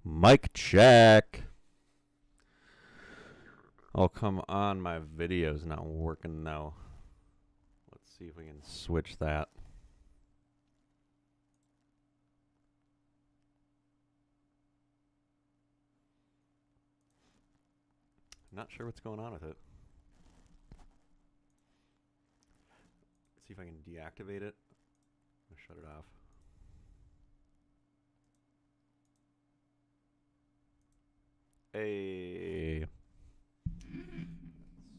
Mic check. Oh, come on. My video's not working now. Let's see if we can switch that. Not sure what's going on with it. Let's see if I can deactivate it. I'm gonna shut it off. Hey.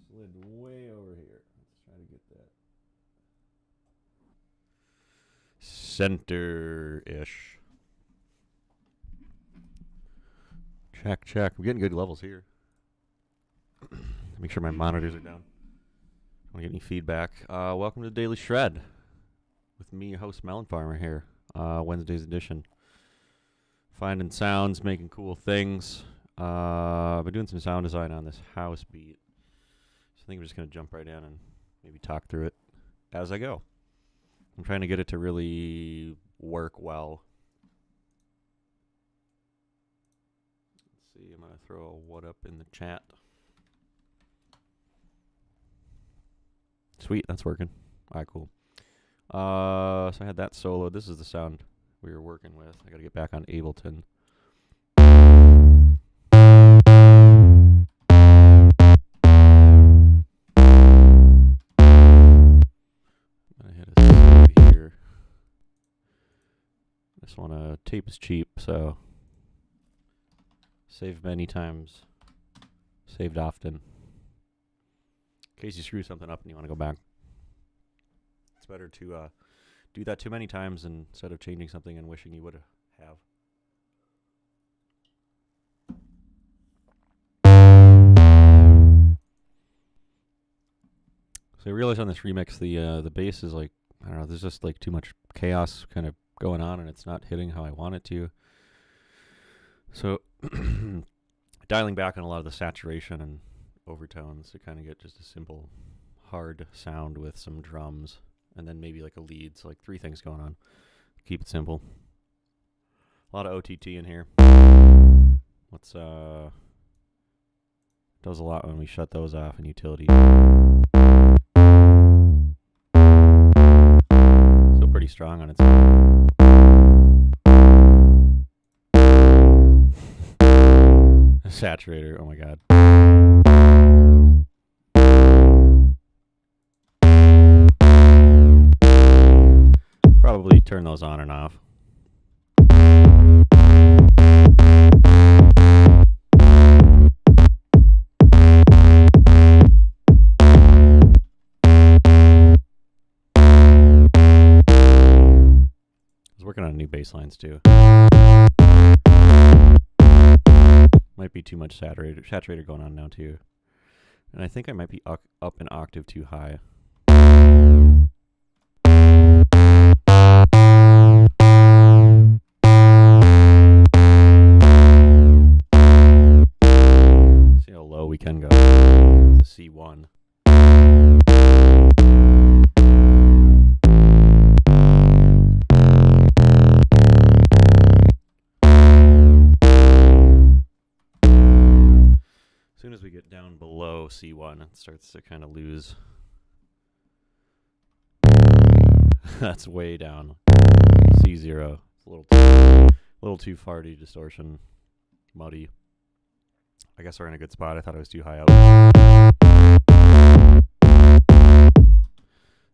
Slid way over here. Let's try to get that center-ish. Check, check. We're getting good levels here. Make sure my monitors are down. Don't want to get any feedback. Welcome to Daily Shred with me, your host, Melon Farmer here. Wednesday's edition. Finding sounds, making cool things. I've been doing some sound design on this house beat. So I think I'm just going to jump right in and maybe talk through it as I go. I'm trying to get it to really work well. Let's see, I'm going to throw a what up in the chat. Sweet, that's working. All right, cool. So I had that solo. This is the sound we were working with. I got to get back on Ableton. Just want to tape is cheap, so save many times, saved often. In case you screw something up and you want to go back, it's better to do that too many times instead of changing something and wishing you would have. So I realized on this remix the bass is like, I don't know, there's just like too much chaos kind of going on and it's not hitting how I want it to. So dialing back on a lot of the saturation and overtones to kind of get just a simple hard sound with some drums and then maybe like a lead. So like 3 things going on. Keep it simple. A lot of OTT in here. Let's does a lot when we shut those off in utility. Still pretty strong on its own. Saturator, oh my god. Probably turn those on and off. bass lines too. Might be too much saturator going on now too. And I think I might be up an octave too high. See how low we can go to C1. As soon as we get down below C1, it starts to kind of lose. That's way down. C0. It's a little too farty distortion. Muddy. I guess we're in a good spot. I thought I was too high up.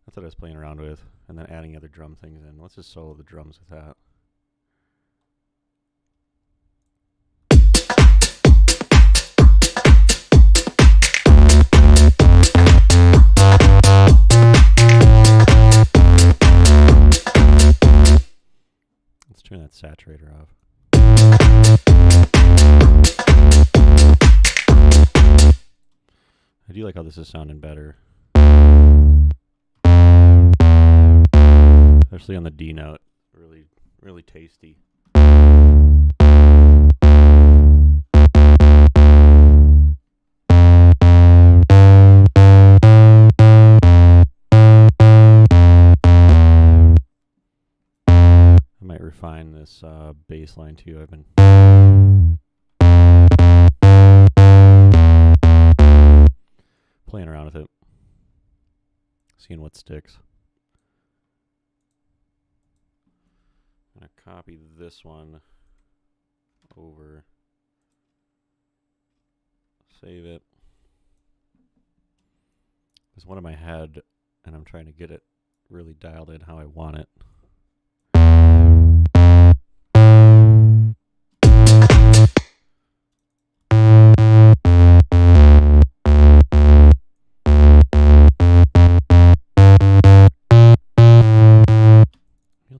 That's what I was playing around with. And then adding other drum things in. Let's just solo the drums with that. Let's turn that saturator off. I do like how this is sounding better. Especially on the D note. Really, really tasty. I might refine this bass line too. I've been playing around with it, seeing what sticks. I'm going to copy this one over, save it. There's one in my head, and I'm trying to get it really dialed in how I want it.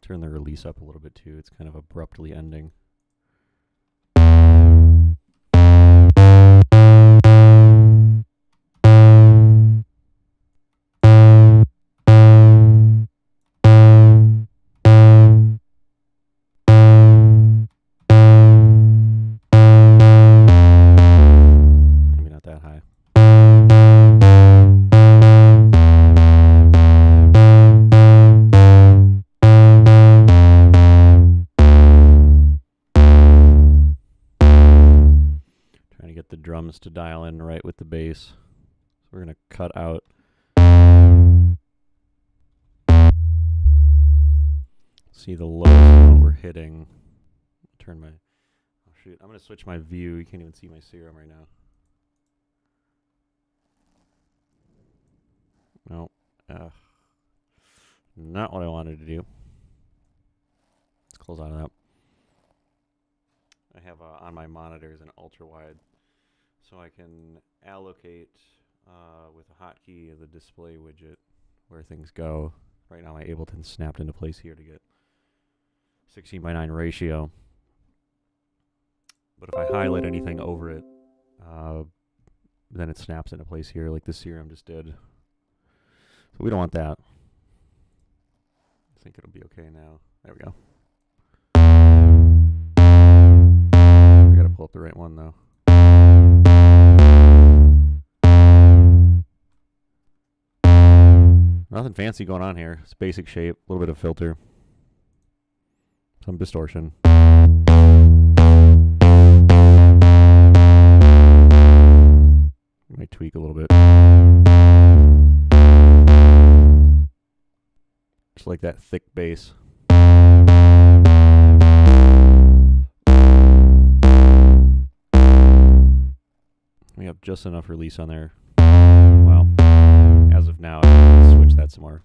Turn the release up a little bit too. It's kind of abruptly ending. Maybe not that high. Get the drums to dial in right with the bass. So we're going to cut out. See the lows that we're hitting. Turn my, oh shoot, I'm going to switch my view. You can't even see my serum right now. No, not what I wanted to do. Let's close out of that. I have on my monitors an ultra wide. So I can allocate with a hotkey the display widget where things go. Right now my Ableton's snapped into place here to get 16:9 ratio. But if I highlight anything over it, then it snaps into place here like the serum just did. So we don't want that. I think it'll be okay now. There we go. I gotta pull up the right one though. Nothing fancy going on here. It's basic shape, a little bit of filter, some distortion. Might tweak a little bit. Just like that thick bass. We have just enough release on there. Well, as of now, I can switch that some more.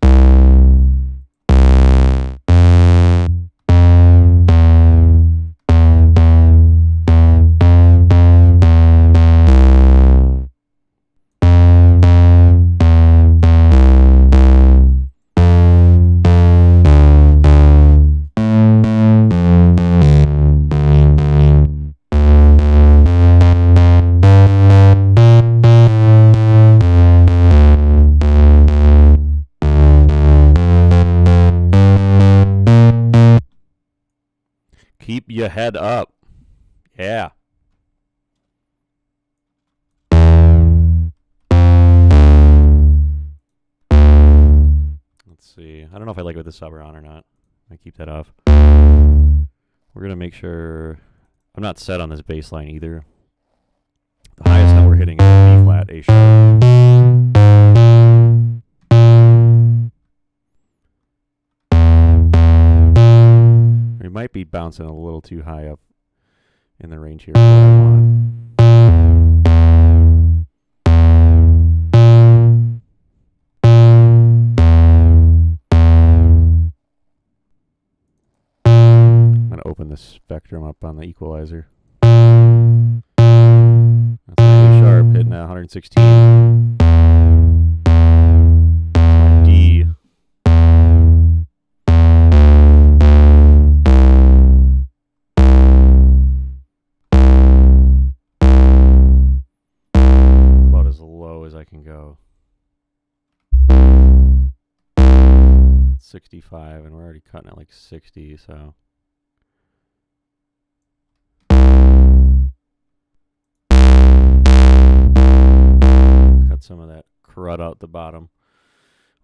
your head up. Yeah. Let's see. I don't know if I like it with the subber on or not. I keep that off. We're going to make sure... I'm not set on this bass line either. The highest note we're hitting is a B flat, A sharp. We might be bouncing a little too high up in the range here. I'm going to open the spectrum up on the equalizer. That's an A sharp hitting at 116. My D. About as low as I can go. 65, and we're already cutting at like 60, so. Some of that crud out the bottom.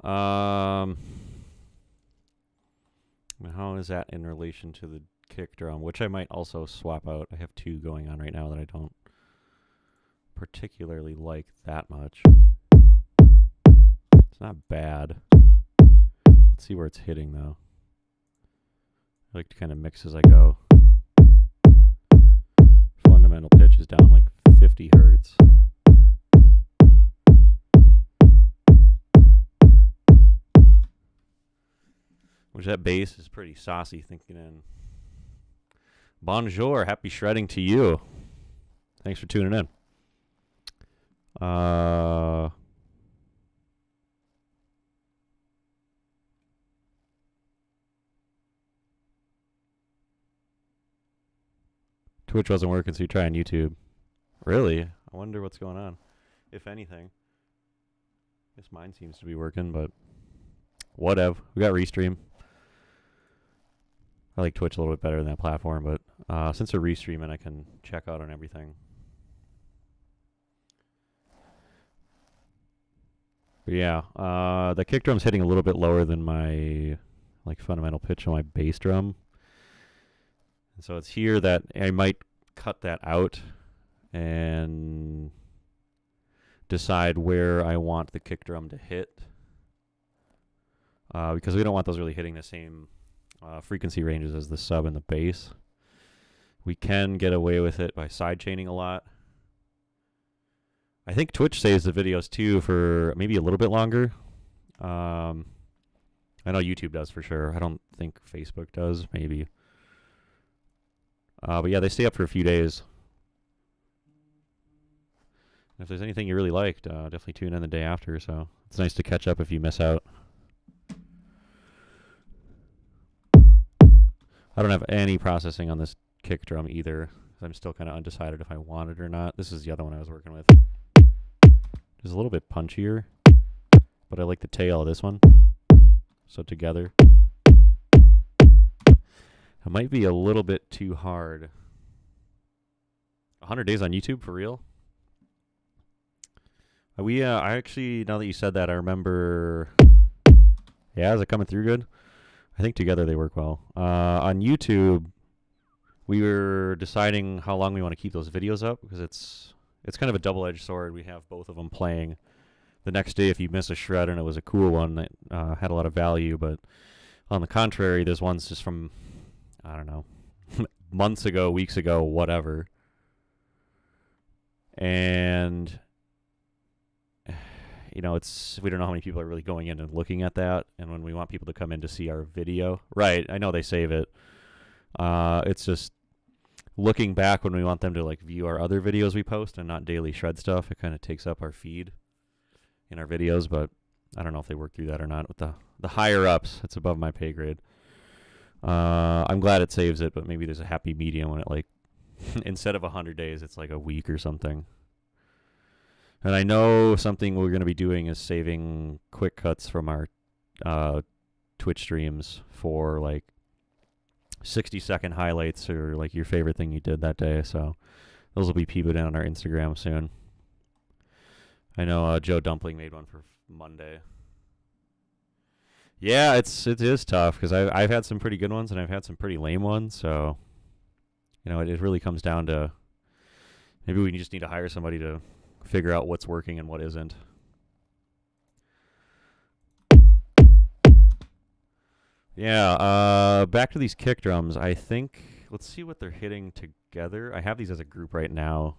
How is that in relation to the kick drum, which I might also swap out? I have two going on right now that I don't particularly like that much. It's not bad. Let's see where it's hitting though. I like to kind of mix as I go. Fundamental pitch is down like 50 hertz. Which that bass is pretty saucy thinking in. Bonjour, happy shredding to you. Thanks for tuning in. Twitch wasn't working, so you try on YouTube. Really? I wonder what's going on, if anything. Guess mine seems to be working, but whatever. We got Restream. I like Twitch a little bit better than that platform, but since they're restreaming, I can check out on everything. But yeah, the kick drum's hitting a little bit lower than my like fundamental pitch on my bass drum. And so it's here that I might cut that out and decide where I want the kick drum to hit. Because we don't want those really hitting the same frequency ranges as the sub and the bass. We can get away with it by side chaining a lot. I think Twitch saves the videos too for maybe a little bit longer. I know YouTube does for sure. I don't think Facebook does, maybe. But yeah, they stay up for a few days. And if there's anything you really liked, definitely tune in the day after. So it's nice to catch up if you miss out. I don't have any processing on this kick drum either. I'm still kind of undecided if I want it or not. This is the other one I was working with. It's a little bit punchier, but I like the tail of this one. So together. It might be a little bit too hard. 100 days on YouTube, for real? I actually, now that you said that, I remember... Yeah, is it coming through good? I think together they work well. On YouTube, we were deciding how long we want to keep those videos up, because it's kind of a double-edged sword. We have both of them playing. The next day, if you miss a shred and it was a cool one that had a lot of value, but on the contrary, there's ones just from, I don't know, months ago, weeks ago, whatever. And, you know, we don't know how many people are really going in and looking at that. And when we want people to come in to see our video, right, I know they save it. It's just looking back when we want them to like view our other videos we post and not daily shred stuff. It kind of takes up our feed in our videos, but I don't know if they work through that or not with the higher ups. It's above my pay grade. I'm glad it saves it, but maybe there's a happy medium when it like instead of 100 days, it's like a week or something. And I know something we're going to be doing is saving quick cuts from our Twitch streams for like 60-second highlights or like your favorite thing you did that day. So those will be peeped in on our Instagram soon. I know Joe Dumpling made one for Monday. Yeah, it is tough because I've had some pretty good ones and I've had some pretty lame ones. So it really comes down to maybe we just need to hire somebody to figure out what's working and what isn't. Yeah, back to these kick drums. I think, let's see what they're hitting together. I have these as a group right now.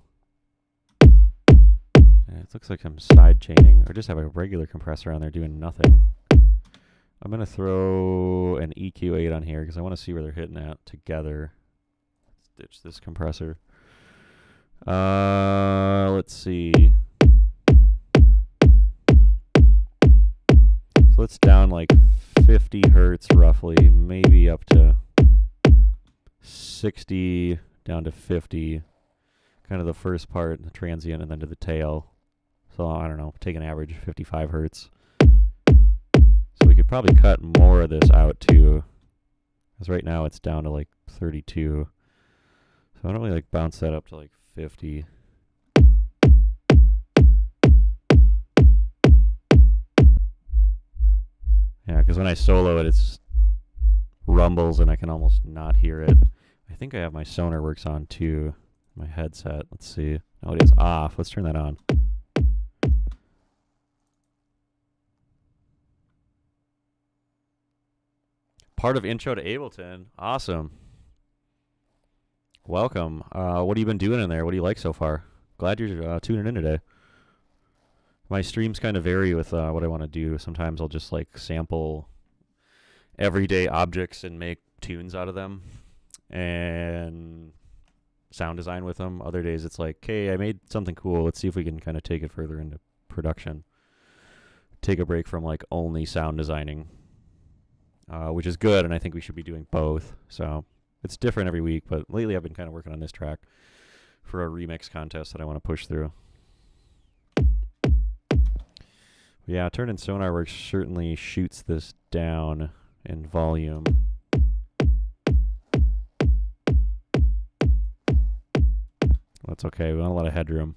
And it looks like I'm side chaining, or just have a regular compressor on there doing nothing. I'm going to throw an EQ8 on here because I want to see where they're hitting at together. Let's ditch this compressor. Let's see. So it's down like 50 hertz roughly, maybe up to 60, down to 50. Kind of the first part, the transient, and then to the tail. So I don't know, take an average 55 hertz. So we could probably cut more of this out too, because right now it's down to like 32. So I don't really like bounce that up to like 50. Yeah, because when I solo it, it's rumbles and I can almost not hear it. I think I have my Sonarworks on too, my headset. Let's see. No, it is off. Let's turn that on. Part of Intro to Ableton. Awesome. Welcome. What have you been doing in there? What do you like so far? Glad you're tuning in today. My streams kind of vary with what I want to do. Sometimes I'll just like sample everyday objects and make tunes out of them and sound design with them. Other days it's like, hey, I made something cool. Let's see if we can kind of take it further into production. Take a break from like only sound designing, which is good, and I think we should be doing both. So it's different every week, but lately I've been kind of working on this track for a remix contest that I want to push through. Yeah, turning Sonarworks certainly shoots this down in volume. That's okay, we want a lot of headroom.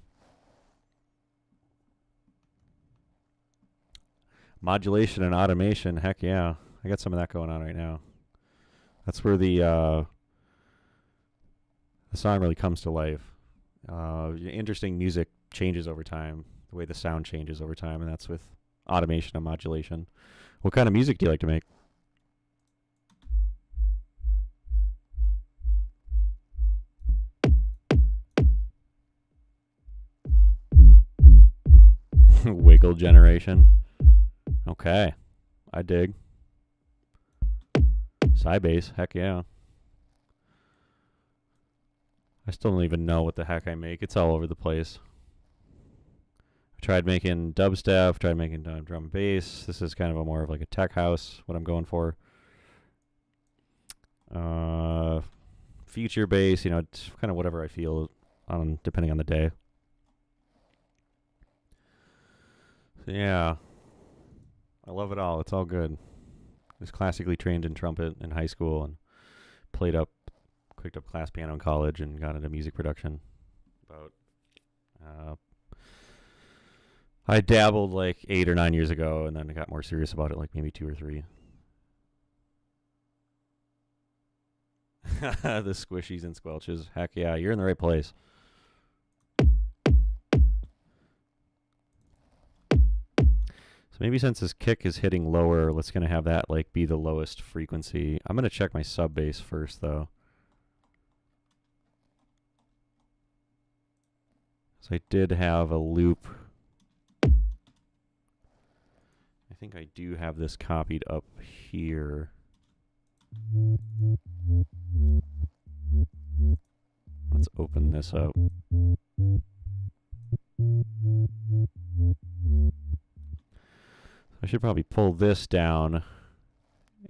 Modulation and automation, heck yeah. I got some of that going on right now. That's where the song really comes to life. Interesting music changes over time, the way the sound changes over time, and that's with automation and modulation. What kind of music do you like to make? Wiggle generation. Okay. I dig. Sybase, heck yeah. I still don't even know what the heck I make. It's all over the place. I tried making dubstep, tried making drum and bass. This is kind of a more of like a tech house, what I'm going for. Future bass, it's kind of whatever I feel on, depending on the day. So yeah, I love it all. It's all good. I was classically trained in trumpet in high school and picked up class piano in college and got into music production. I dabbled like 8 or 9 years ago, and then I got more serious about it like maybe 2 or 3. The squishies and squelches. Heck yeah, you're in the right place. So maybe since this kick is hitting lower, let's gonna have that like be the lowest frequency. I'm gonna check my sub bass first though. So I did have a loop. I think I do have this copied up here. Let's open this up. I should probably pull this down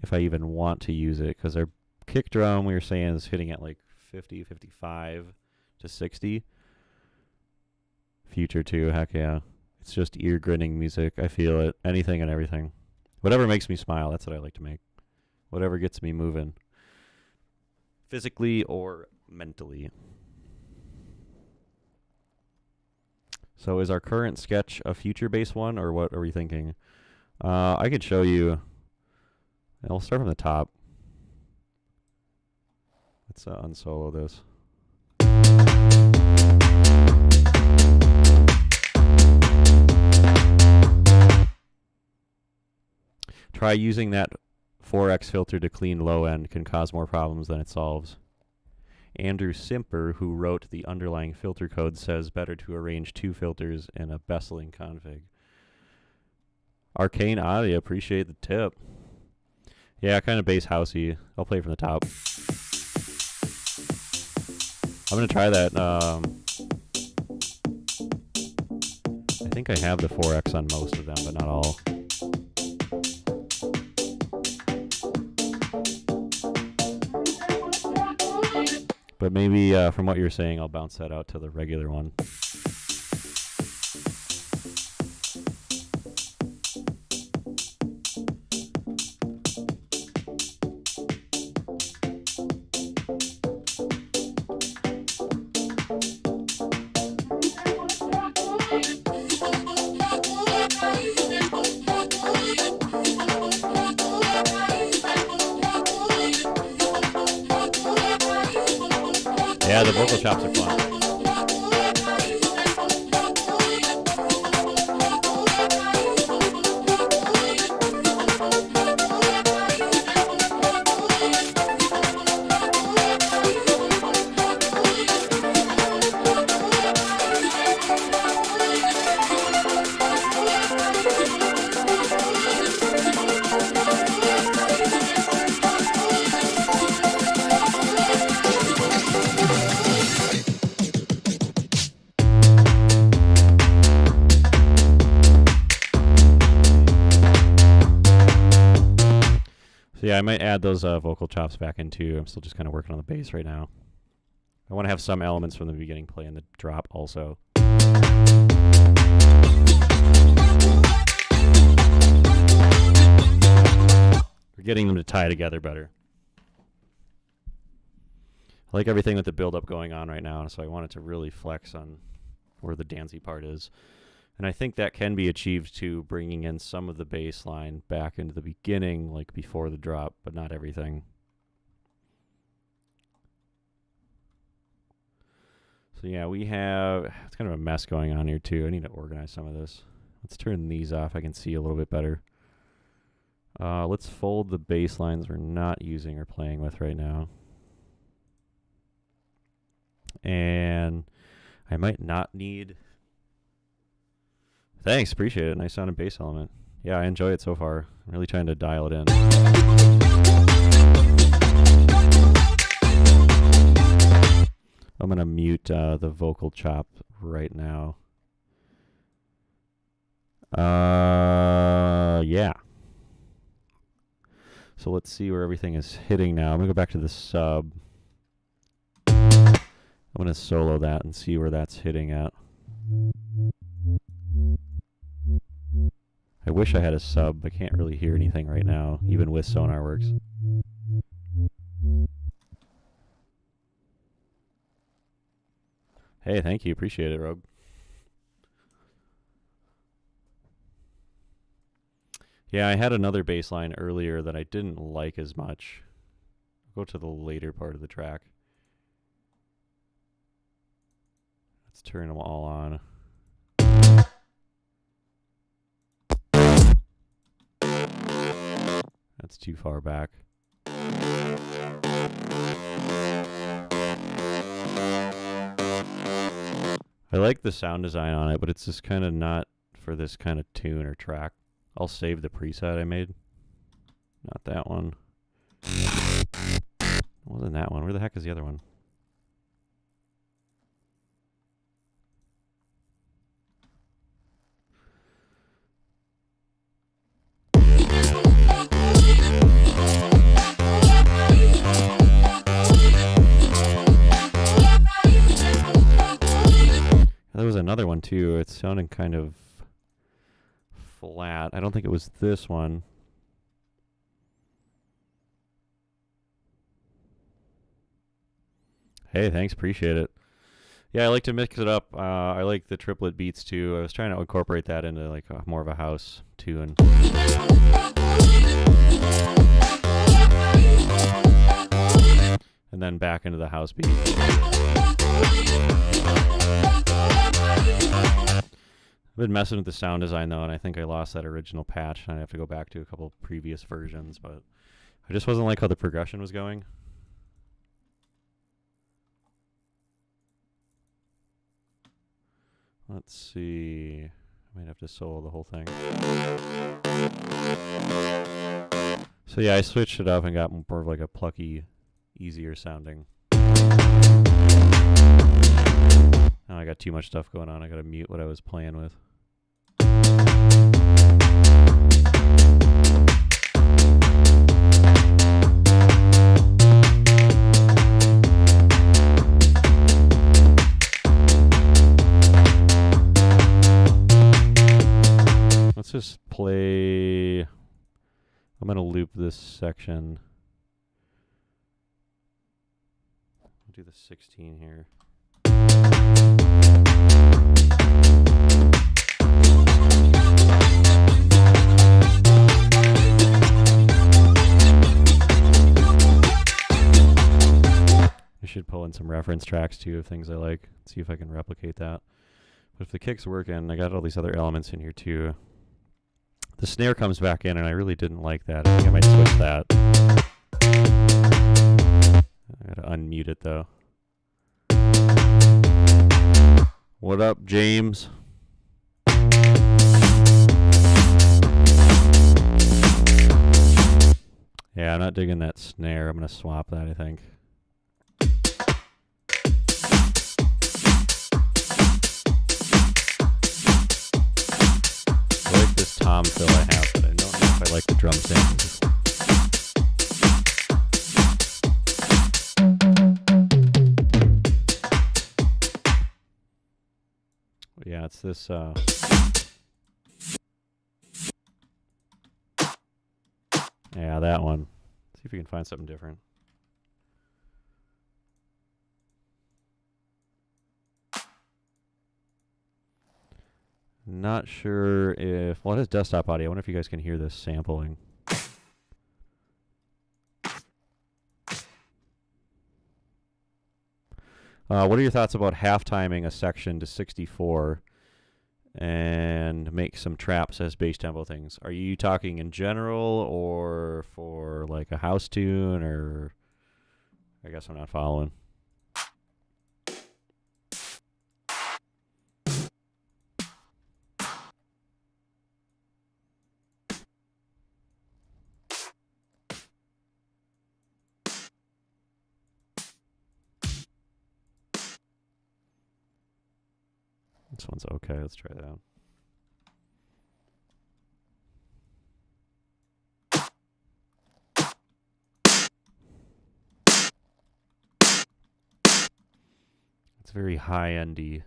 if I even want to use it, because our kick drum we were saying is hitting at like 50, 55 to 60. Future too, heck yeah. It's just ear grinning music. I feel it. Anything and everything. Whatever makes me smile, that's what I like to make. Whatever gets me moving. physically or mentally. So is our current sketch a future bass one, or what are we thinking? I could show you. I'll start from the top. Let's unsolo this. Try using that 4x filter to clean low end, can cause more problems than it solves. Andrew Simper, who wrote the underlying filter code, says better to arrange 2 filters in a Besseling config. Arcane Audio, appreciate the tip. Yeah, kind of bass housey. I'll play from the top. I'm going to try that. I think I have the 4x on most of them, but not all. But maybe from what you're saying, I'll bounce that out to the regular one. Yeah, the vocal chops are fun. So yeah, I might add those vocal chops back in too. I'm still just kind of working on the bass right now. I want to have some elements from the beginning play in the drop also. We're getting them to tie together better. I like everything with the build-up going on right now, so I want it to really flex on where the dancey part is. And I think that can be achieved to bringing in some of the bass line back into the beginning, like before the drop, but not everything. So yeah, we have, it's kind of a mess going on here too. I need to organize some of this. Let's turn these off. I can see a little bit better. Let's fold the bass lines we're not using or playing with right now. And I might not need... Thanks, appreciate it. Nice sounding bass element. Yeah, I enjoy it so far. I'm really trying to dial it in. I'm going to mute the vocal chop right now. Yeah. So let's see where everything is hitting now. I'm going to go back to the sub. I'm going to solo that and see where that's hitting at. I wish I had a sub. I can't really hear anything right now, even with SonarWorks. Hey, thank you. Appreciate it, Rogue. Yeah, I had another bass line earlier that I didn't like as much. I'll go to the later part of the track. Let's turn them all on. That's too far back. I like the sound design on it, but it's just kind of not for this kind of tune or track. I'll save the preset I made. Not that one. It wasn't that one. Where the heck is the other one? There was another one too. It's sounding kind of flat. I don't think it was this one. Hey, thanks. Appreciate it. Yeah, I like to mix it up. I like the triplet beats too. I was trying to incorporate that into like more of a house tune. And then back into the house beat. I've been messing with the sound design though, and I think I lost that original patch. I have to go back to a couple previous versions, but I just wasn't like how the progression was going. Let's see. I might have to solo the whole thing. So yeah, I switched it up and got more of like a plucky, easier sounding. Now I got too much stuff going on. I gotta mute what I was playing with. Let's just play. I'm going to loop this section. I'll do the 16 here. I should pull in some reference tracks too of things I like. See if I can replicate that. But if the kick's working, I got all these other elements in here too. The snare comes back in, and I really didn't like that. I think I might switch that. I gotta unmute it, though. What up, James? Yeah, I'm not digging that snare. I'm gonna swap that, I think. Tom fill I have, but I don't know if I like the drum samples. Yeah, it's this yeah, that one. See if we can find something different. Not sure if... Well, it is desktop audio. I wonder if you guys can hear this sampling. What are your thoughts about half-timing a section to 64 and make some traps as bass tempo things? Are you talking in general or for like a house tune, or... I guess I'm not following. This one's okay. Let's try that out. It's very high-endy.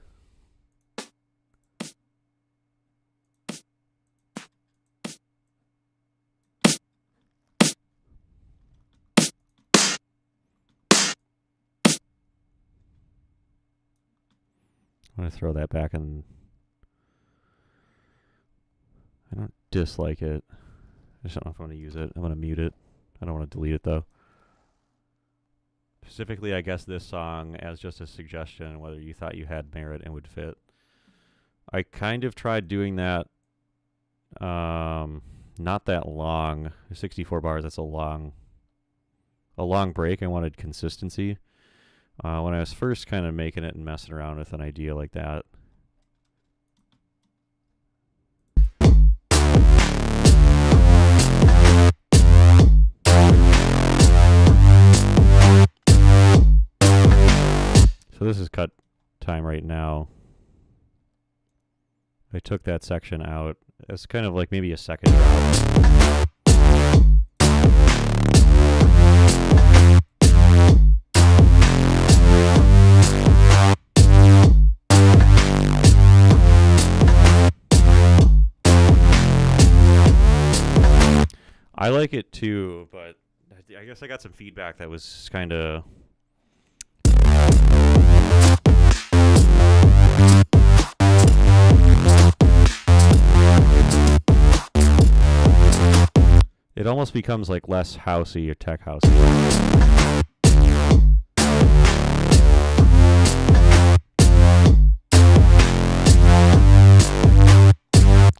I'm going to throw that back, and I don't dislike it. I just don't know if I want to use it. I'm going to mute it. I don't want to delete it, though. Specifically, I guess this song as just a suggestion, whether you thought you had merit and would fit. I kind of tried doing that, not that long. 64 bars, that's a long break. I wanted consistency. When I was first kind of making it and messing around with an idea like that. So this is cut time right now. I took that section out. It's kind of like maybe a second drop. I like it too, but I guess I got some feedback that was kind of it almost becomes like less housey or tech housey.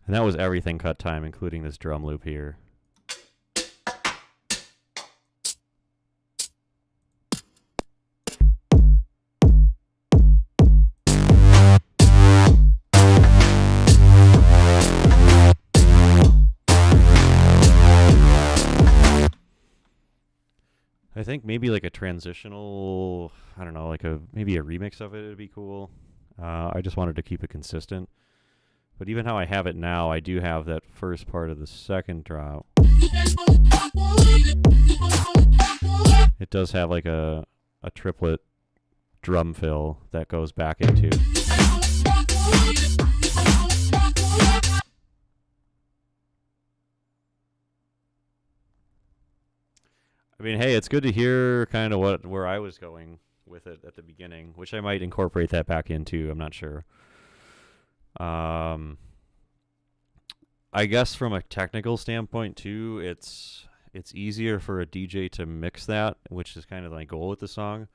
And that was everything cut time, including this drum loop here. I think maybe like a transitional, I don't know, like maybe a remix of it would be cool. I just wanted to keep it consistent. But even how I have it now, I do have that first part of the second drop. It does have like a triplet drum fill that goes back into. I mean, hey, it's good to hear kind of where I was going with it at the beginning, which I might incorporate that back into. I'm not sure. I guess from a technical standpoint too, it's easier for a DJ to mix that, which is kind of my goal with the song.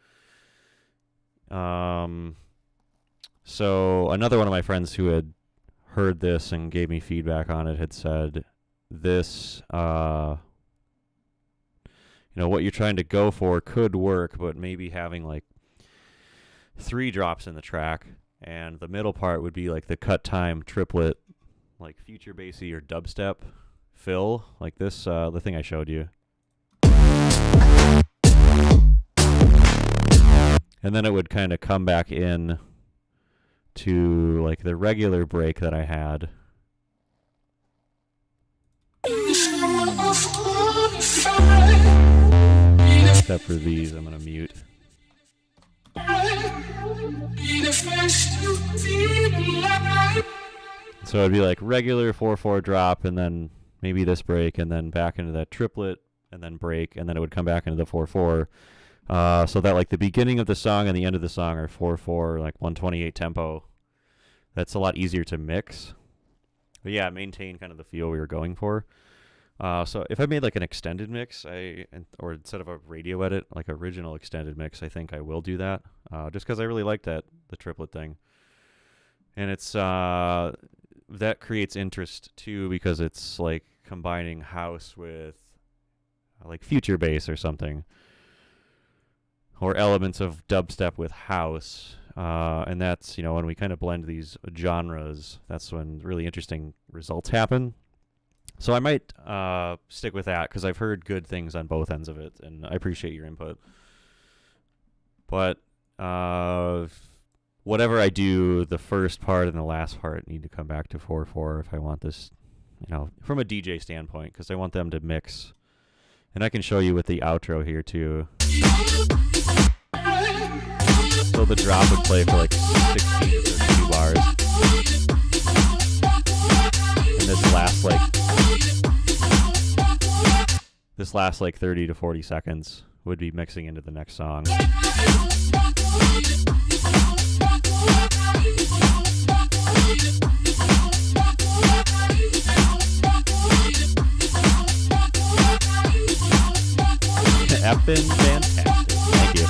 So another one of my friends who had heard this and gave me feedback on it had said this, what you're trying to go for could work, but maybe having like 3 drops in the track, and the middle part would be like the cut time triplet, like future bassy or dubstep fill, like this, the thing I showed you. And then it would kind of come back in to like the regular break that I had. Except for these, I'm going to mute. So it'd be like regular 4/4 drop, and then maybe this break, and then back into that triplet, and then break, and then it would come back into the 4/4. So that like the beginning of the song and the end of the song are 4/4, like 128 tempo. That's a lot easier to mix. But yeah, maintain kind of the feel we were going for. So if I made like an extended mix, or instead of a radio edit, like original extended mix, I think I will do that. Just because I really like the triplet thing. And it's that creates interest too, because it's like combining house with like future bass or something, or elements of dubstep with house. And that's, when we kind of blend these genres, that's when really interesting results happen. So I might stick with that, because I've heard good things on both ends of it, and I appreciate your input. But whatever I do, the first part and the last part need to come back to 4/4 if I want this, from a DJ standpoint, because I want them to mix. And I can show you with the outro here too. So the drop would play for like 16 to 32 bars. And this last like 30 to 40 seconds would be mixing into the next song. Effing fantastic. Thank you.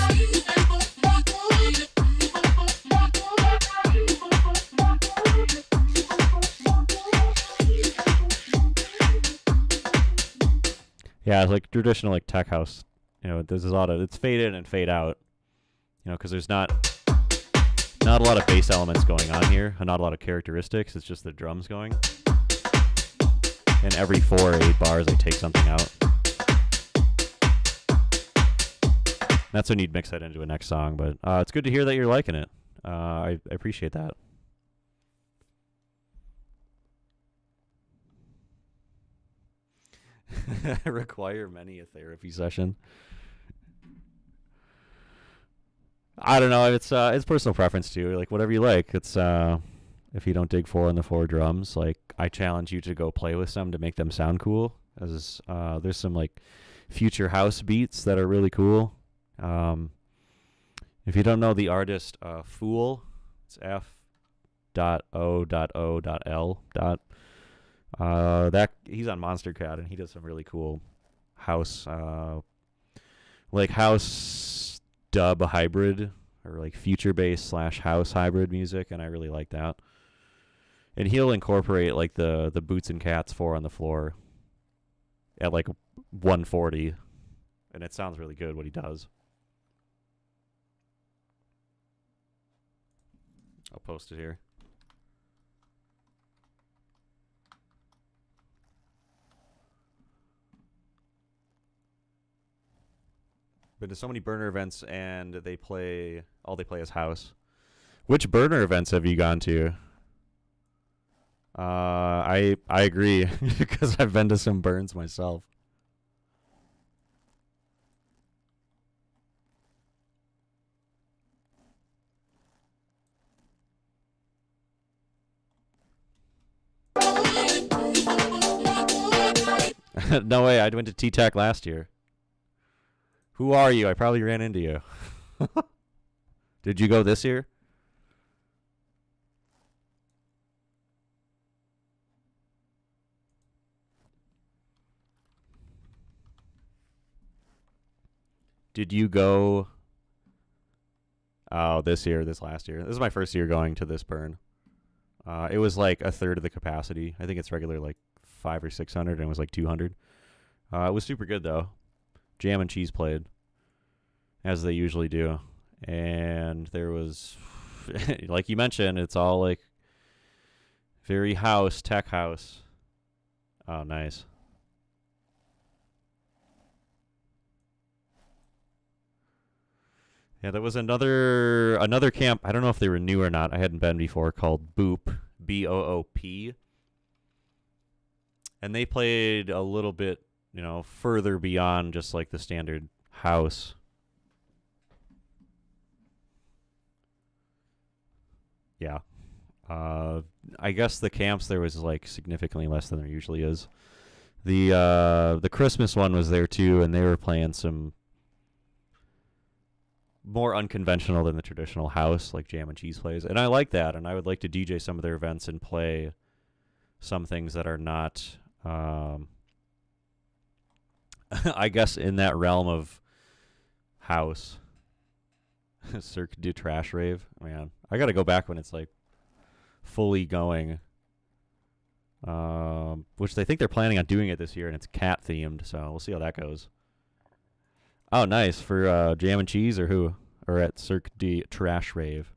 Yeah, it's like traditional like tech house. There's a lot of, it's fade in and fade out. Because there's not a lot of bass elements going on here, and not a lot of characteristics. It's just the drums going. And every 4 or 8 bars, I take something out. That's when you'd mix that into a next song. But it's good to hear that you're liking it. I appreciate that. Require many a therapy session. I don't know. It's personal preference too. Like whatever you like. It's if you don't dig 4 on the 4 drums, like I challenge you to go play with some to make them sound cool. As there's some like future house beats that are really cool. If you don't know the artist Fool, it's F.O.O.L. That he's on Monster Cat, and he does some really cool house, like house dub hybrid, or like future bass / house hybrid music, and I really like that. And he'll incorporate like the Boots and Cats 4 on the floor at like 140, and it sounds really good what he does. I'll post it here. Been to so many burner events, and they play is house. Which burner events have you gone to? I agree because I've been to some burns myself. No way, I went to T-Tech last year. Who are you? I probably ran into you. Did you go this year? Did you go? Oh, this last year. This is my first year going to this burn. It was like a third of the capacity. I think it's regular like 500 or 600, and it was like 200. It was super good though. Jam and Cheese played, as they usually do, and there was, like you mentioned, it's all like very tech house. Oh, nice. Yeah, there was another camp. I don't know if they were new or not. I hadn't been before, called Boop, Boop, and they played a little bit, further beyond just like the standard house. Yeah. I guess the camps there was like significantly less than there usually is. The Christmas one was there too, and they were playing some more unconventional than the traditional house, like Jam and Cheese plays. And I like that, and I would like to DJ some of their events and play some things that are not I guess in that realm of house. Cirque du Trash Rave. Man, I gotta go back when it's like fully going. Which they think they're planning on doing it this year, and it's cat themed, so we'll see how that goes. Oh, nice. For Jam and Cheese or who? Or at Cirque du Trash Rave?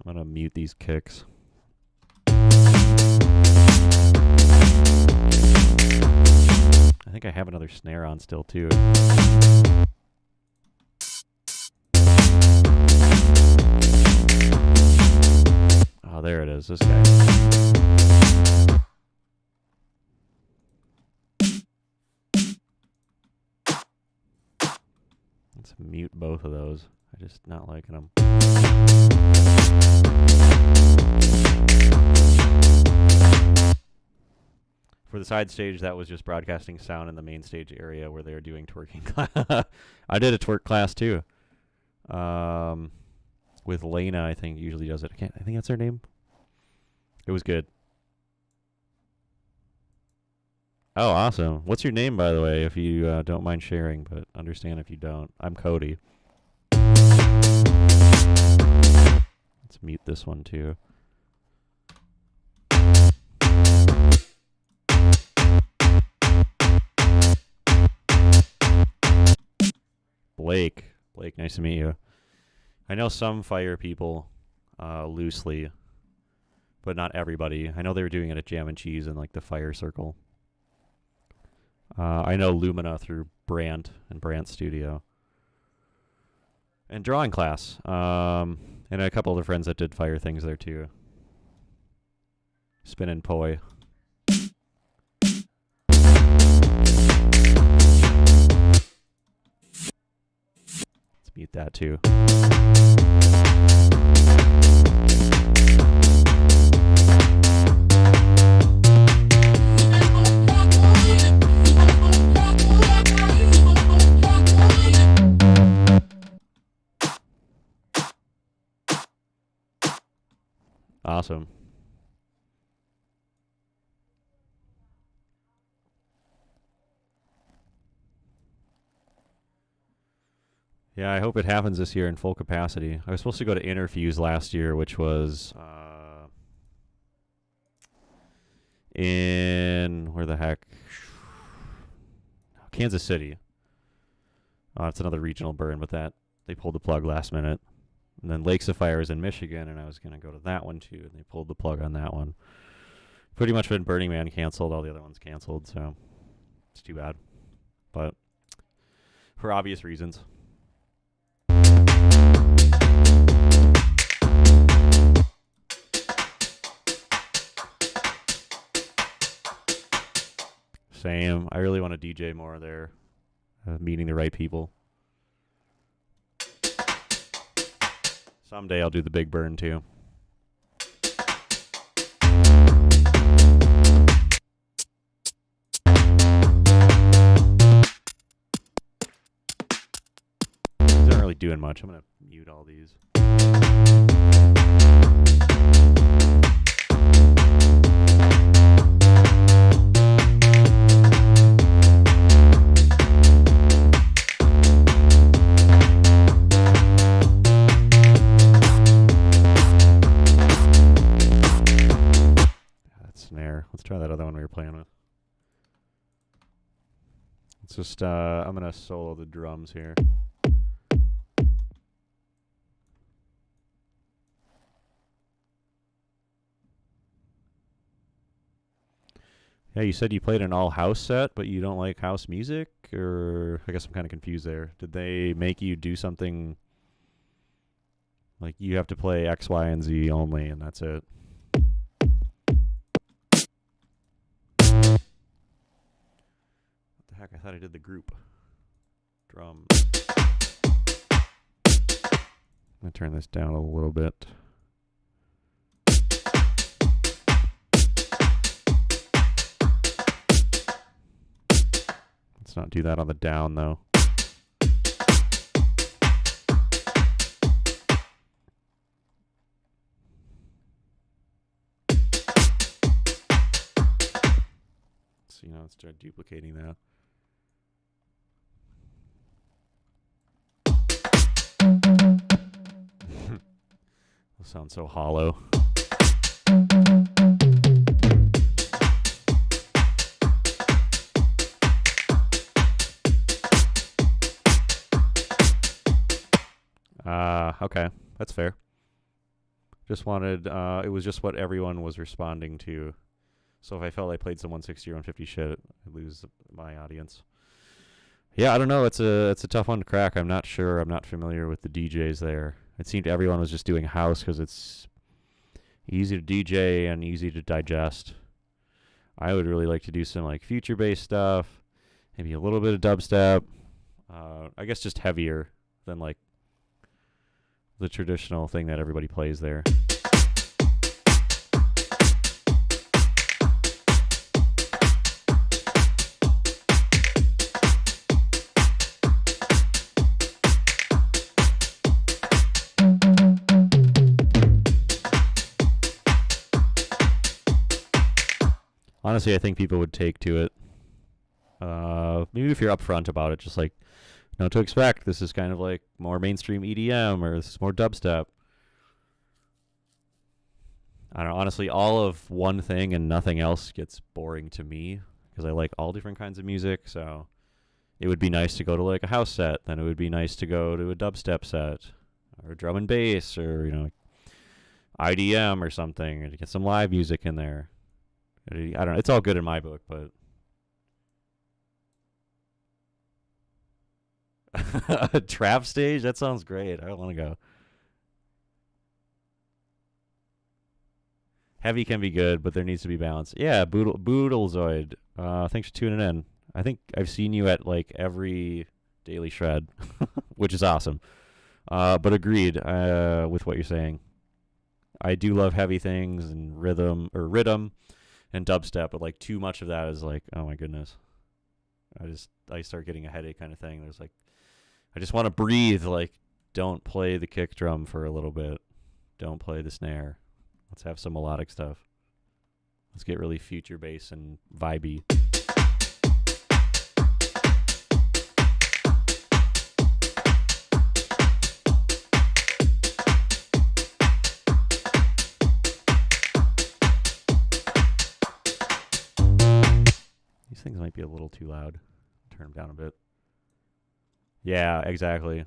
I'm going to mute these kicks. I think I have another snare on still, too. Oh, there it is. This guy. Let's mute both of those. I'm just not liking them. For the side stage, that was just broadcasting sound in the main stage area where they were doing twerking class. I did a twerk class too. With Lena, I think usually does it. I think that's her name. It was good. Oh, awesome. What's your name, by the way, if you don't mind sharing, but understand if you don't. I'm Cody. Let's mute this one too. Blake, nice to meet you. I know some fire people loosely, but not everybody. I know they were doing it at Jam and Cheese in like the fire circle. I know Lumina through Brant and Brant Studio. And drawing class. And a couple other friends that did fire things there too. Spin and Poi. Mute that too. Awesome. Yeah, I hope it happens this year in full capacity. I was supposed to go to Interfuse last year, which was in where the heck? Kansas City. It's another regional burn, but that they pulled the plug last minute. And then Lakes of Fire is in Michigan, and I was going to go to that one too, and they pulled the plug on that one. Pretty much been Burning Man canceled, all the other ones canceled, so it's too bad. But for obvious reasons. Same. I really want to DJ more there. Meeting the right people. Someday I'll do the big burn too. These aren't really doing much. I'm going to mute all these. Let's try that other one we were playing with. It's just, I'm going to solo the drums here. Yeah, you said you played an all-house set, but you don't like house music? Or, I guess I'm kind of confused there. Did they make you do something, like you have to play X, Y, and Z only, and that's it? Heck, I thought I did the group drum. I'm going to turn this down a little bit. Let's not do that on the down, though. So, let's start duplicating that. Sounds so hollow. Okay, that's fair. Just wanted, it was just what everyone was responding to. So if I felt I played some 160 or 150 shit, I'd lose my audience. Yeah, I don't know. It's a tough one to crack. I'm not sure. I'm not familiar with the DJs there. It seemed everyone was just doing house because it's easy to DJ and easy to digest. I would really like to do some like future-based stuff, maybe a little bit of dubstep. I guess just heavier than like the traditional thing that everybody plays there. Honestly, I think people would take to it. Maybe if you're upfront about it, just like, know what to expect. This is kind of like more mainstream EDM, or this is more dubstep. I don't know. Honestly, all of one thing and nothing else gets boring to me because I like all different kinds of music. So it would be nice to go to like a house set. Then it would be nice to go to a dubstep set or drum and bass or, IDM or something, and to get some live music in there. I don't know. It's all good in my book, but a trap stage? That sounds great. I want to go. Heavy can be good, but there needs to be balance. Yeah, Boodlezoid. Thanks for tuning in. I think I've seen you at like every Daily Shred, which is awesome. But agreed with what you're saying. I do love heavy things and rhythm and dubstep, but like too much of that is like, oh my goodness. I start getting a headache kind of thing. There's like, I just want to breathe. Like, don't play the kick drum for a little bit. Don't play the snare. Let's have some melodic stuff. Let's get really future bass and vibey. These things might be a little too loud. Turn them down a bit. Yeah, exactly.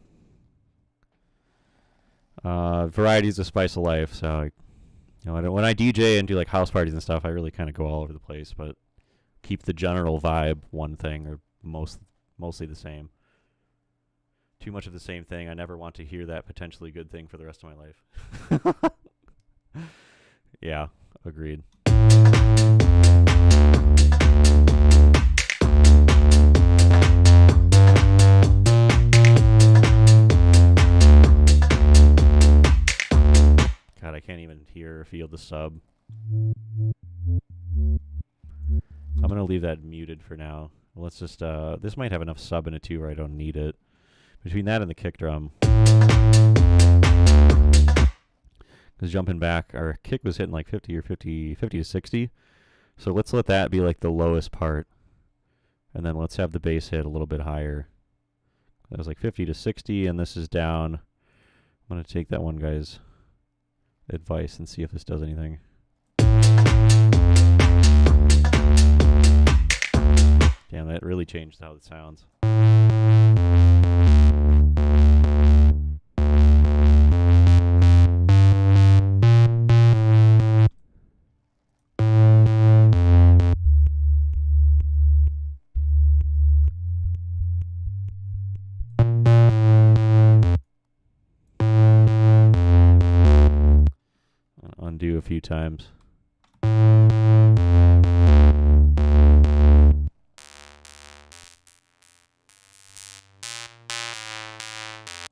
Variety is the spice of life. So, when I DJ and do like house parties and stuff, I really kind of go all over the place, but keep the general vibe one thing or mostly the same. Too much of the same thing. I never want to hear that potentially good thing for the rest of my life. Yeah, agreed. God, I can't even hear or feel the sub. I'm going to leave that muted for now. Let's just, this might have enough sub in it too where I don't need it. Between that and the kick drum. Because jumping back, our kick was hitting like 50 to 60. So let's let that be like the lowest part. And then let's have the bass hit a little bit higher. That was like 50 to 60, and this is down. I'm going to take that one guy's advice and see if this does anything. Damn, that really changed how it sounds. Undo a few times.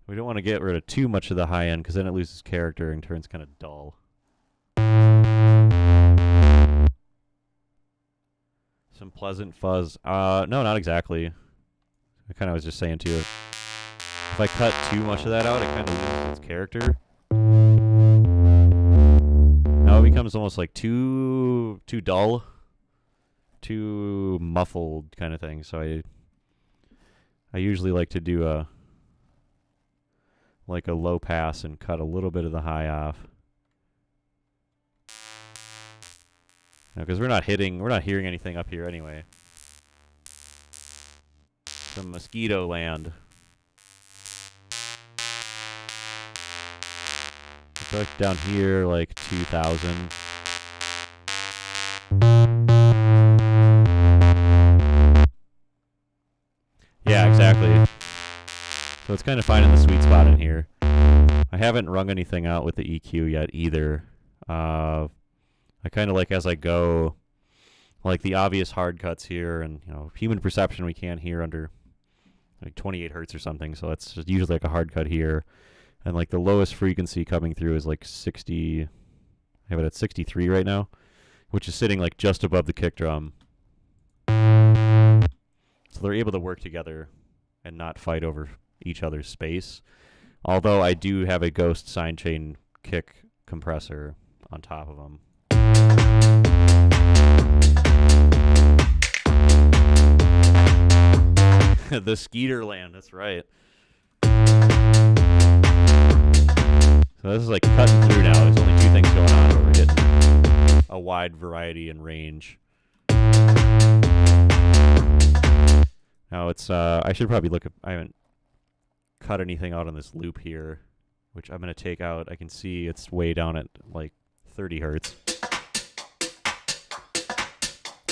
We don't want to get rid of too much of the high end because then it loses character and turns kind of dull. Some pleasant fuzz. No, not exactly. I kind of was just saying too, if I cut too much of that out, it kind of loses its character. Now it becomes almost like too dull, too muffled kind of thing. So I usually like to do a low pass and cut a little bit of the high off. Because we're not hearing anything up here anyway. Some mosquito land. Like down here, like 2,000. Yeah, exactly. So it's kind of finding the sweet spot in here. I haven't wrung anything out with the EQ yet either. I kind of like as I go, like the obvious hard cuts here, and human perception we can't hear under like 28 hertz or something. So that's just usually like a hard cut here. And like the lowest frequency coming through is like 60. I have it at 63 right now, which is sitting like just above the kick drum. So they're able to work together and not fight over each other's space. Although I do have a Ghost sidechain kick compressor on top of them. The Skeeter land, that's right. So this is like cutting through now. There's only two things going on, but we're getting a wide variety and range. Now it's, I should probably look at, I haven't cut anything out on this loop here, which I'm going to take out. I can see it's way down at like 30 hertz.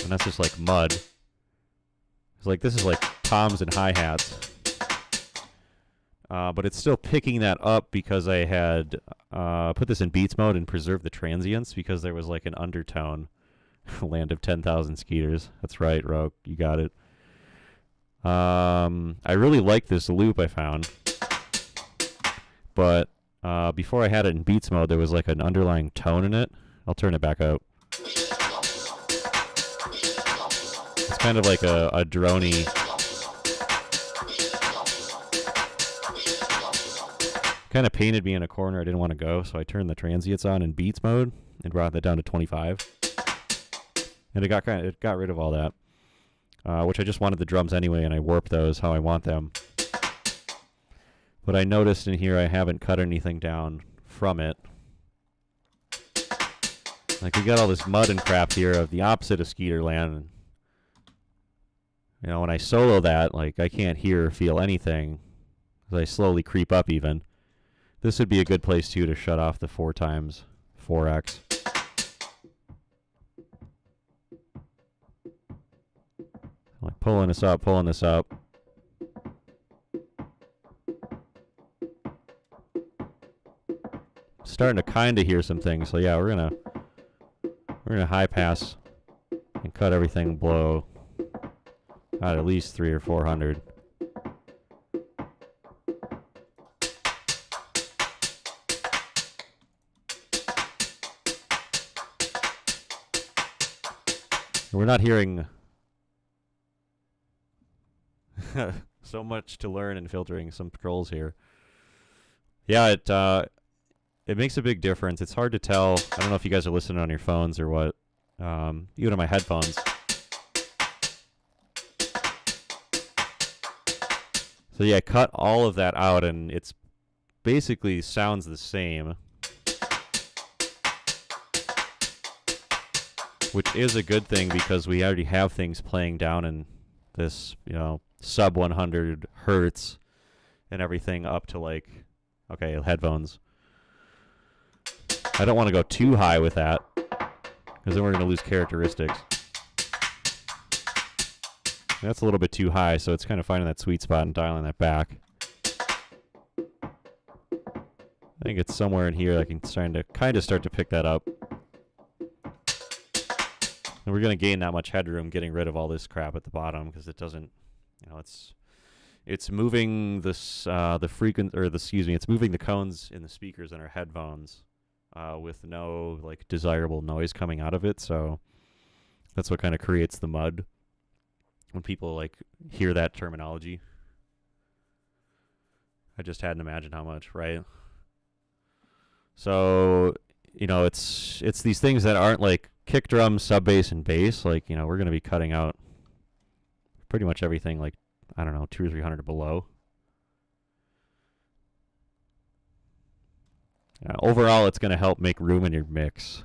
And that's just like mud. It's like, this is like toms and hi-hats. But it's still picking that up because I had put this in beats mode and preserved the transients because there was like an undertone. Land of 10,000 skeeters. That's right, Rogue. You got it. I really like this loop I found. But before I had it in beats mode, there was like an underlying tone in it. I'll turn it back up. It's kind of like a droney kind of painted me in a corner I didn't want to go, so I turned the transients on in beats mode and brought that down to 25. And it got rid of all that, which I just wanted the drums anyway, and I warped those how I want them. But I noticed in here I haven't cut anything down from it. Like, we got all this mud and crap here of the opposite of Skeeterland. You know, when I solo that, like, I can't hear or feel anything as I slowly creep up even. This would be a good place, too, to shut off the 4x 4x. Like, pulling this up, pulling this up. Starting to kind of hear some things, so yeah, we're gonna high pass and cut everything below at least 300 or 400. We're not hearing so much to learn in filtering some controls here. Yeah, it makes a big difference. It's hard to tell. I don't know if you guys are listening on your phones or what. Even on my headphones. So yeah, cut all of that out and it's basically sounds the same. Which is a good thing because we already have things playing down in this, you know, sub 100 hertz and everything up to like, okay, headphones. I don't want to go too high with that because then we're going to lose characteristics. That's a little bit too high, so it's kind of finding that sweet spot and dialing that back. I think it's somewhere in here I can kind of start to pick that up. And we're going to gain that much headroom getting rid of all this crap at the bottom because it doesn't, you know, it's moving this it's moving the cones in the speakers in our headphones with no like desirable noise coming out of it. So that's what kind of creates the mud when people like hear that terminology. I just hadn't imagined how much, right? So, you know, it's these things that aren't like kick drum, sub bass, and bass. Like, you know, we're going to be cutting out pretty much everything like, I don't know, 200 or 300 below. Overall, it's going to help make room in your mix.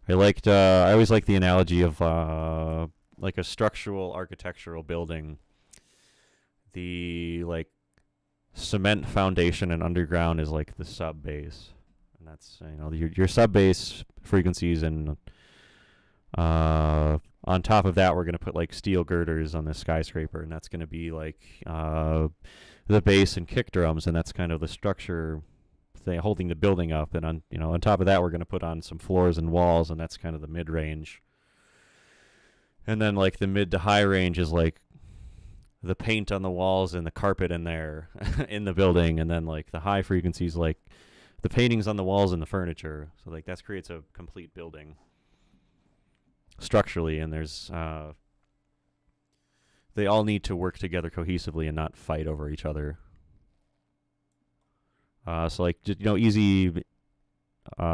I always liked the analogy of like a structural architectural building. The like cement foundation and underground is like the sub bass, and that's, you know, your sub bass frequencies, and on top of that we're going to put like steel girders on this skyscraper, and that's going to be like the bass and kick drums, and that's kind of the structure thing holding the building up. And on top of that we're going to put on some floors and walls, and that's kind of the mid range. And then like the mid to high range is like the paint on the walls and the carpet in there in the building, and then like the high frequencies like the paintings on the walls and the furniture. So like that creates a complete building structurally, and there's they all need to work together cohesively and not fight over each other. So like, you know, easy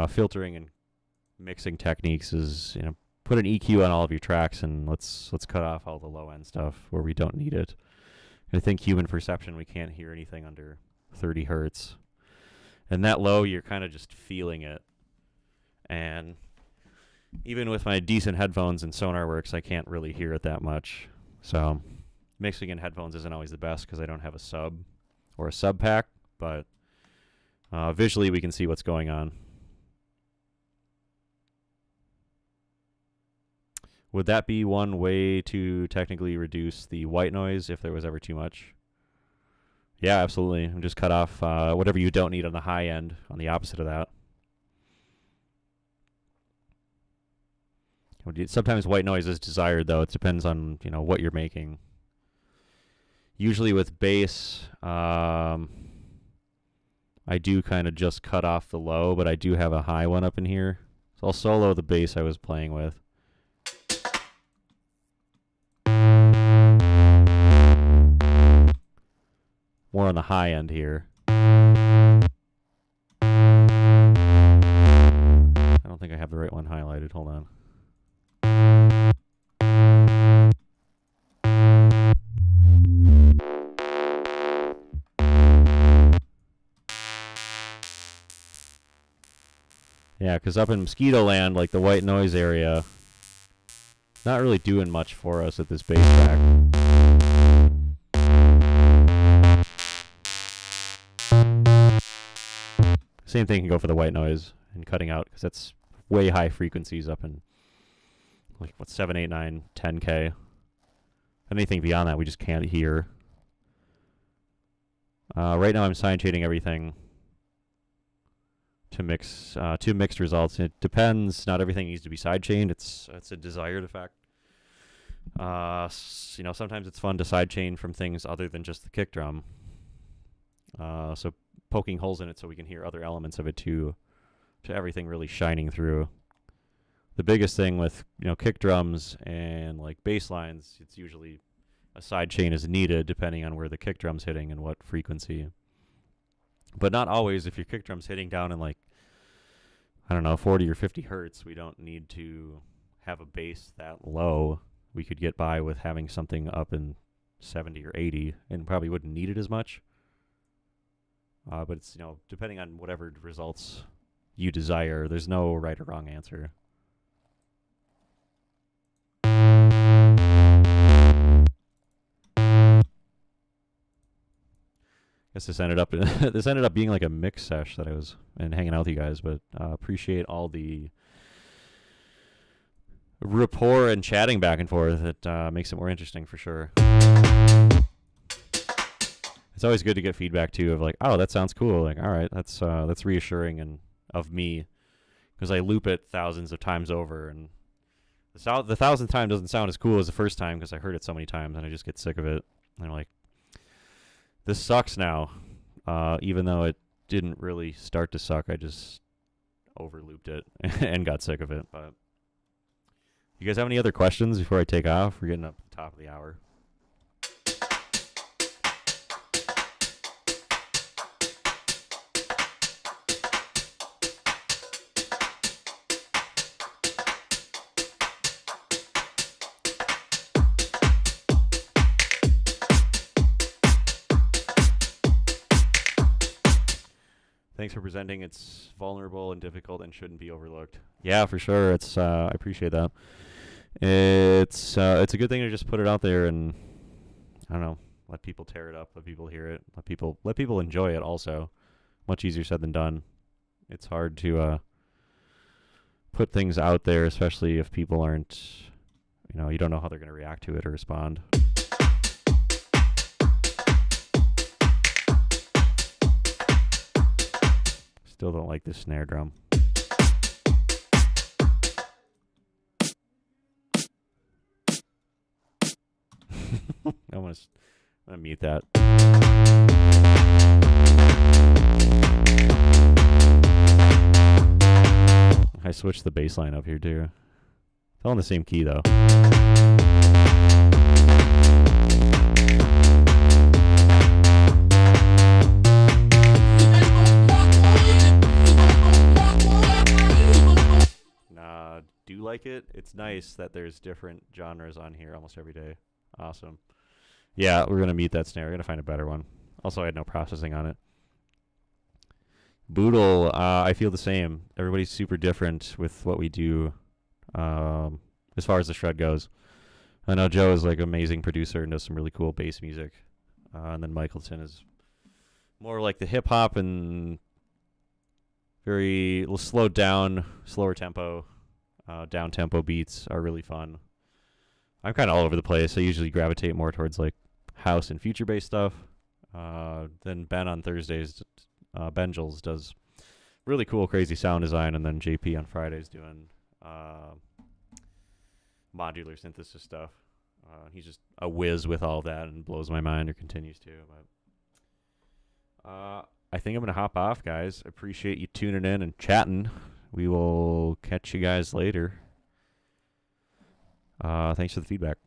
filtering and mixing techniques is, you know, put an EQ on all of your tracks and let's cut off all the low end stuff where we don't need it. I think human perception, we can't hear anything under 30 hertz. And that low, you're kind of just feeling it. And even with my decent headphones and SonarWorks, I can't really hear it that much. So mixing in headphones isn't always the best because I don't have a sub or a sub pack, but visually we can see what's going on. Would that be one way to technically reduce the white noise if there was ever too much? Yeah, absolutely. And just cut off whatever you don't need on the high end, on the opposite of that. Sometimes white noise is desired, though. It depends on, you know, what you're making. Usually with bass, I do kind of just cut off the low, but I do have a high one up in here. So I'll solo the bass I was playing with. More on the high end here. Yeah, because up in Mosquito Land, like the white noise area, not really doing much for us at this bass track. Same thing can go for the white noise and cutting out, because that's way high frequencies up in like what 7, 8, 9, 10K. Anything beyond that we just can't hear. Right now I'm side-shading everything to mix two mixed results. It depends. Not everything needs to be side-chained. It's a desired effect. You know, sometimes it's fun to side-chain from things other than just the kick drum. So poking holes in it so we can hear other elements of it too, to everything really shining through. The biggest thing with, you know, kick drums and like bass lines, it's usually a side chain is needed depending on where the kick drum's hitting and what frequency. But not always. If your kick drum's hitting down in like, I don't know, 40 or 50 hertz, we don't need to have a bass that low. We could get by with having something up in 70 or 80 and probably wouldn't need it as much. But it's, you know, depending on whatever results you desire, there's no right or wrong answer. Guess this ended up being like a mix sesh that I was and hanging out with you guys, but appreciate all the rapport and chatting back and forth. It makes it more interesting for sure. It's always good to get feedback too of like, oh, that sounds cool. Like, all right, that's reassuring and of me, because I loop it thousands of times over, and the 1000th time doesn't sound as cool as the first time because I heard it so many times and I just get sick of it. And I'm like, this sucks now, even though it didn't really start to suck. I just overlooped it and got sick of it. But you guys have any other questions before I take off? We're getting up to the top of the hour. Thanks for presenting. It's vulnerable and difficult and shouldn't be overlooked. Yeah, for sure. It's I appreciate that. It's a good thing to just put it out there and, I don't know, let people tear it up, let people hear it, let people enjoy it also. Much easier said than done. It's hard to put things out there, especially if people aren't, you know, you don't know how they're going to react to it or respond. Still don't like this snare drum. I'm gonna mute that. I switched the bass line up here too. It's all in the same key though. Do like it. It's nice that there's different genres on here almost every day. Awesome. Yeah, we're gonna mute that snare. We're gonna find a better one. Also, I had no processing on it. Boodle, I feel the same. Everybody's super different with what we do, as far as the shred goes. I know Joe is like an amazing producer and does some really cool bass music, and then Michaelton is more like the hip hop and very slowed down, slower tempo. Down tempo beats are really fun. I'm kind of all over the place. I usually gravitate more towards like house and future bass stuff. Then Ben on Thursdays, Benjels does really cool, crazy sound design, and then JP on Fridays doing modular synthesis stuff. He's just a whiz with all that and blows my mind, or continues to. But I think I'm gonna hop off, guys. Appreciate you tuning in and chatting. We will catch you guys later. Thanks for the feedback.